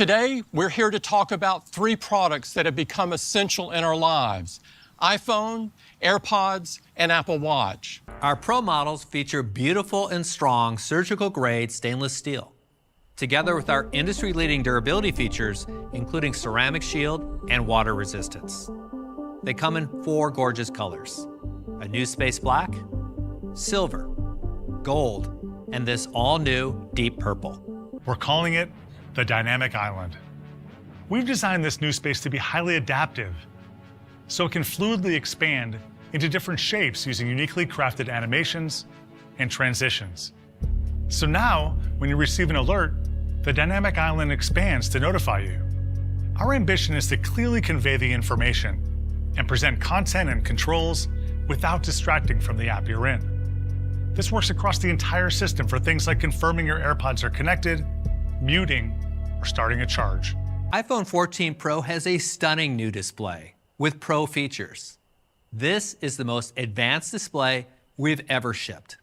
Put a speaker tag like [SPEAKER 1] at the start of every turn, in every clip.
[SPEAKER 1] Today, we're here to talk about 3 products that have become essential in our lives: iPhone, AirPods, and Apple Watch.
[SPEAKER 2] Our Pro models feature beautiful and strong surgical-grade stainless steel, together with our industry-leading durability features, including ceramic shield and water resistance. They come in 4 gorgeous colors: a new space black, silver, gold, and this all-new deep purple.
[SPEAKER 3] We're calling it the Dynamic Island. We've designed this new space to be highly adaptive, so it can fluidly expand into different shapes using uniquely crafted animations and transitions. So now, when you receive an alert, the Dynamic Island expands to notify you. Our ambition is to clearly convey the information and present content and controls without distracting from the app you're in. This works across the entire system for things like confirming your AirPods are connected, muting, or starting a charge.
[SPEAKER 2] iPhone 14 Pro has a stunning new display with Pro features. This is the most advanced display we've ever shipped.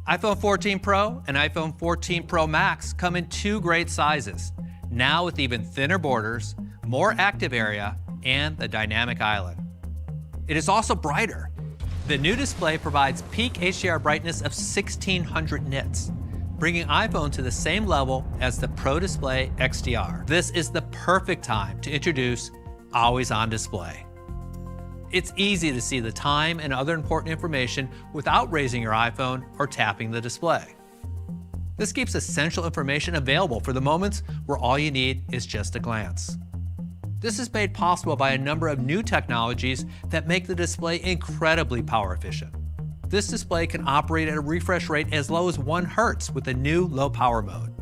[SPEAKER 2] iPhone 14 Pro and iPhone 14 Pro Max come in 2 great sizes, now with even thinner borders, more active area, and the Dynamic Island. It is also brighter. The new display provides peak HDR brightness of 1600 nits, bringing iPhone to the same level as the Pro Display XDR. This is the perfect time to introduce Always On Display. It's easy to see the time and other important information without raising your iPhone or tapping the display. This keeps essential information available for the moments where all you need is just a glance. This is made possible by a number of new technologies that make the display incredibly power efficient. This display can operate at a refresh rate as low as 1 Hz with the new low power mode.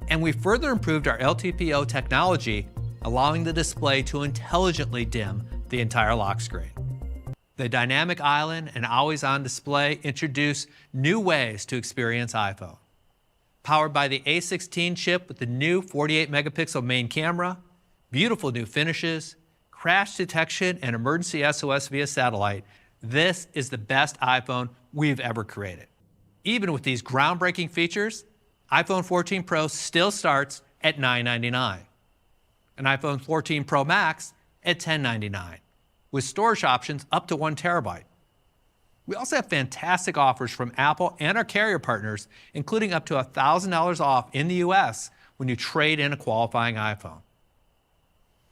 [SPEAKER 2] And we further improved our LTPO technology, allowing the display to intelligently dim the entire lock screen. The Dynamic Island and Always On Display introduce new ways to experience iPhone. Powered by the A16 chip with the new 48 megapixel main camera, beautiful new finishes, crash detection, and emergency SOS via satellite, this is the best iPhone we've ever created. Even with these groundbreaking features, iPhone 14 Pro still starts at $999, and iPhone 14 Pro Max at $1099, with storage options up to 1 terabyte. We also have fantastic offers from Apple and our carrier partners, including up to $1,000 off in the US when you trade in a qualifying iPhone.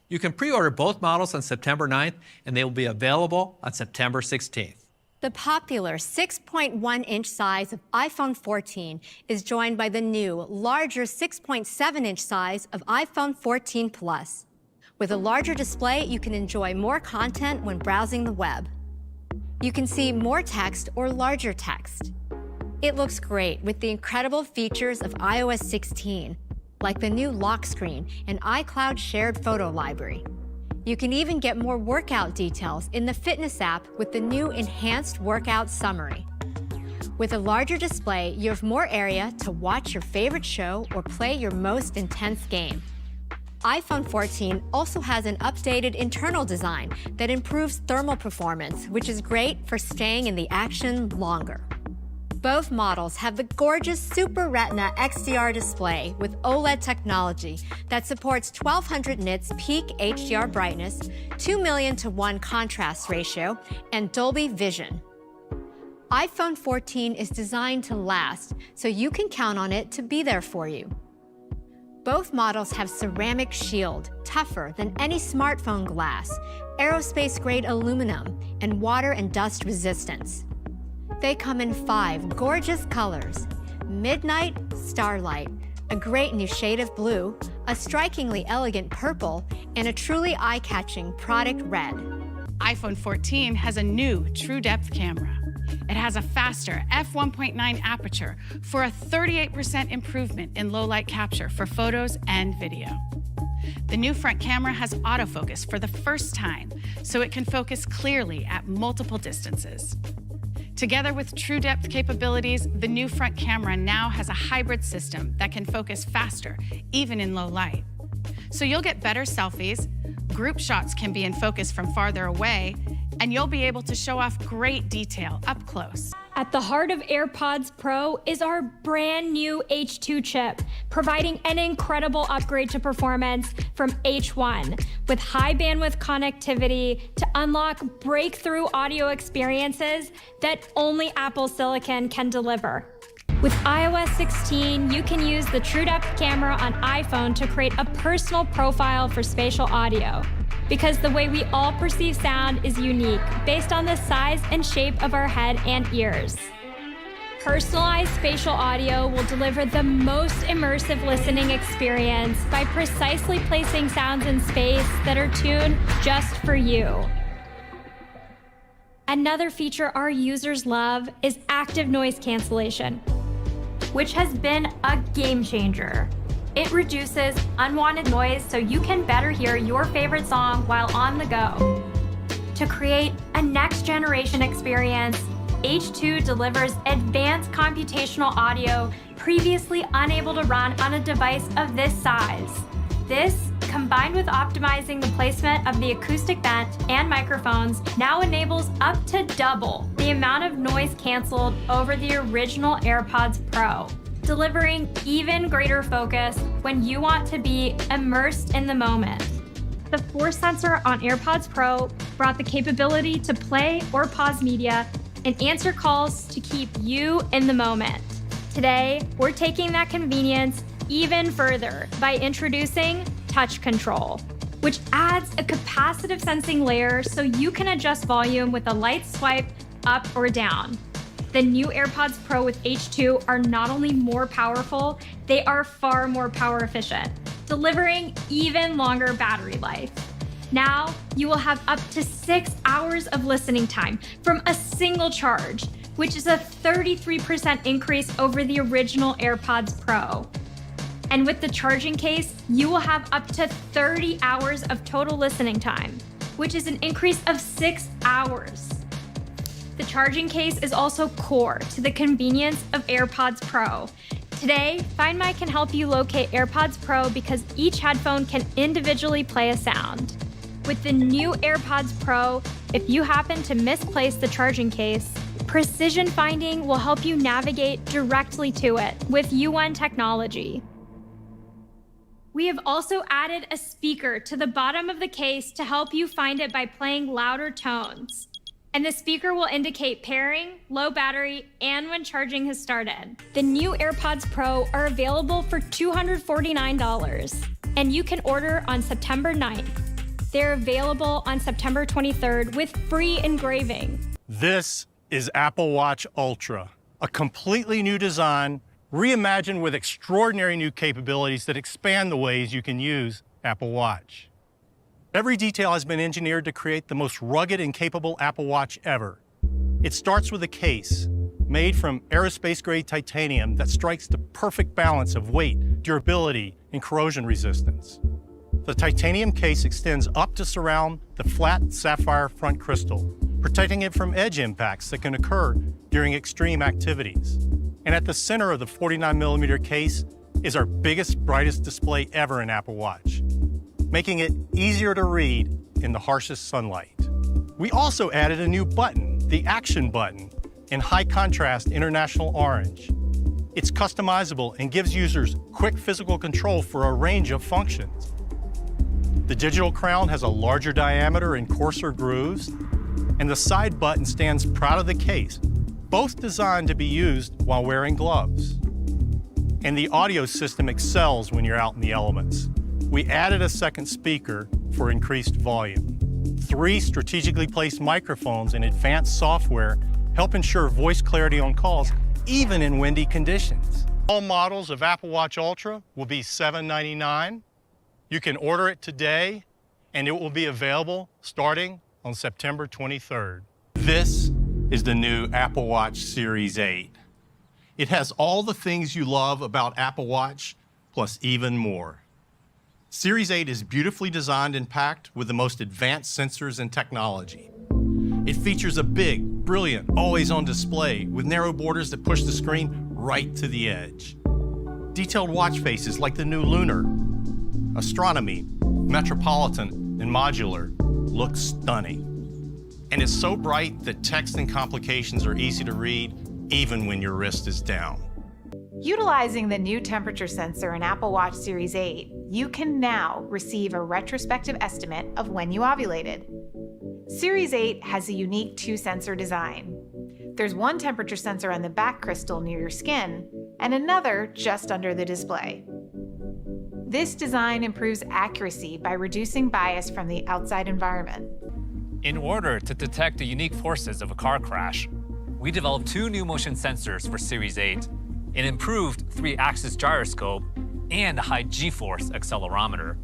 [SPEAKER 2] You can pre-order both models on September 9th, and they will be available on September 16th.
[SPEAKER 4] The popular 6.1-inch size of iPhone 14 is joined by the new, larger 6.7-inch size of iPhone 14 Plus. With a larger display, you can enjoy more content when browsing the web. You can see more text or larger text. It looks great with the incredible features of iOS 16, like the new lock screen and iCloud shared photo library. You can even get more workout details in the fitness app with the new enhanced workout summary. With a larger display, you have more area to watch your favorite show or play your most intense game. iPhone 14 also has an updated internal design that improves thermal performance, which is great for staying in the action longer. Both models have the gorgeous Super Retina XDR display with OLED technology that supports 1200 nits peak HDR brightness, 2 million to 1 contrast ratio, and Dolby Vision. iPhone 14 is designed to last, so you can count on it to be there for you. Both models have ceramic shield, tougher than any smartphone glass, aerospace-grade aluminum, and water and dust resistance. They come in 5 gorgeous colors: Midnight, Starlight, a great new shade of blue, a strikingly elegant purple, and a truly eye-catching product red.
[SPEAKER 5] iPhone 14 has a new true depth camera. It has a faster f1.9 aperture for a 38% improvement in low light capture for photos and video. The new front camera has autofocus for the first time, so it can focus clearly at multiple distances. Together with true depth capabilities, the new front camera now has a hybrid system that can focus faster, even in low light. So you'll get better selfies, group shots can be in focus from farther away, and you'll be able to show off great detail up close.
[SPEAKER 6] At the heart of AirPods Pro is our brand new H2 chip, providing an incredible upgrade to performance from H1 with high bandwidth connectivity to unlock breakthrough audio experiences that only Apple Silicon can deliver. With iOS 16, you can use the TrueDepth camera on iPhone to create a personal profile for spatial audio. Because the way we all perceive sound is unique, based on the size and shape of our head and ears. Personalized spatial audio will deliver the most immersive listening experience by precisely placing sounds in space that are tuned just for you. Another feature our users love is active noise cancellation, which has been a game changer. It reduces unwanted noise so you can better hear your favorite song while on the go. To create a next generation experience, H2 delivers advanced computational audio previously unable to run on a device of this size. This, combined with optimizing the placement of the acoustic vent and microphones, now enables up to double the amount of noise canceled over the original AirPods Pro, delivering even greater focus when you want to be immersed in the moment. The Force sensor on AirPods Pro brought the capability to play or pause media and answer calls to keep you in the moment. Today, we're taking that convenience even further by introducing touch control, which adds a capacitive sensing layer so you can adjust volume with a light swipe up or down. The new AirPods Pro with H2 are not only more powerful, they are far more power efficient, delivering even longer battery life. Now, you will have up to 6 hours of listening time from a single charge, which is a 33% increase over the original AirPods Pro. And with the charging case, you will have up to 30 hours of total listening time, which is an increase of 6 hours. The charging case is also core to the convenience of AirPods Pro. Today, Find My can help you locate AirPods Pro because each headphone can individually play a sound. With the new AirPods Pro, if you happen to misplace the charging case, Precision Finding will help you navigate directly to it with U1 technology. We have also added a speaker to the bottom of the case to help you find it by playing louder tones. And the speaker will indicate pairing, low battery, and when charging has started. The new AirPods Pro are available for $249, and you can order on September 9th. They're available on September 23rd with free engraving.
[SPEAKER 7] This is Apple Watch Ultra, a completely new design, reimagined with extraordinary new capabilities that expand the ways you can use Apple Watch. Every detail has been engineered to create the most rugged and capable Apple Watch ever. It starts with a case made from aerospace-grade titanium that strikes the perfect balance of weight, durability, and corrosion resistance. The titanium case extends up to surround the flat sapphire front crystal, protecting it from edge impacts that can occur during extreme activities. And at the center of the 49mm case is our biggest, brightest display ever in Apple Watch, making it easier to read in the harshest sunlight. We also added a new button, the Action button, in high contrast international orange. It's customizable and gives users quick physical control for a range of functions. The digital crown has a larger diameter and coarser grooves, and the side button stands proud of the case, both designed to be used while wearing gloves. And the audio system excels when you're out in the elements. We added a second speaker for increased volume. 3 strategically placed microphones and advanced software help ensure voice clarity on calls, even in windy conditions. All models of Apple Watch Ultra will be $799. You can order it today, and it will be available starting on September 23rd. This is the new Apple Watch Series 8. It has all the things you love about Apple Watch, plus even more. Series 8 is beautifully designed and packed with the most advanced sensors and technology. It features a big, brilliant, always-on display with narrow borders that push the screen right to the edge. Detailed watch faces like the new Lunar, Astronomy, Metropolitan, and Modular look stunning. And it's so bright that text and complications are easy to read even when your wrist is down.
[SPEAKER 8] Utilizing the new temperature sensor in Apple Watch Series 8, you can now receive a retrospective estimate of when you ovulated. Series 8 has a unique two-sensor design. There's one temperature sensor on the back crystal near your skin, and another just under the display. This design improves accuracy by reducing bias from the outside environment.
[SPEAKER 9] In order to detect the unique forces of a car crash, we developed two new motion sensors for Series 8, an improved 3-axis gyroscope, and a high G-force accelerometer.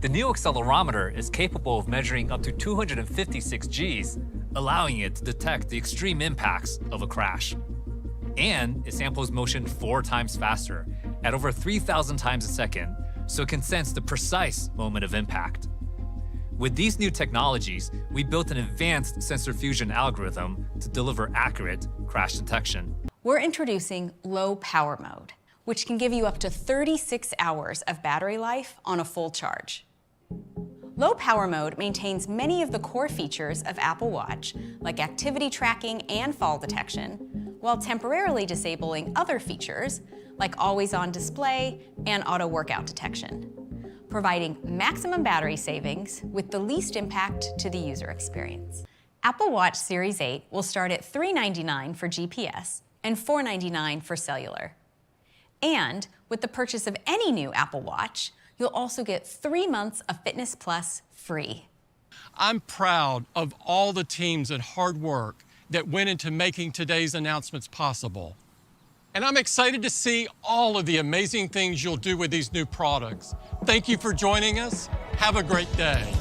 [SPEAKER 9] The new accelerometer is capable of measuring up to 256 Gs, allowing it to detect the extreme impacts of a crash. And it samples motion 4 times faster, at over 3,000 times a second, so it can sense the precise moment of impact. With these new technologies, we built an advanced sensor fusion algorithm to deliver accurate crash detection.
[SPEAKER 10] We're introducing low power mode, which can give you up to 36 hours of battery life on a full charge. Low power mode maintains many of the core features of Apple Watch, like activity tracking and fall detection, while temporarily disabling other features, like always-on display and auto workout detection, providing maximum battery savings with the least impact to the user experience. Apple Watch Series 8 will start at $399 for GPS and $499 for cellular. And with the purchase of any new Apple Watch, you'll also get 3 months of Fitness Plus free.
[SPEAKER 1] I'm proud of all the teams and hard work that went into making today's announcements possible. And I'm excited to see all of the amazing things you'll do with these new products. Thank you for joining us. Have a great day.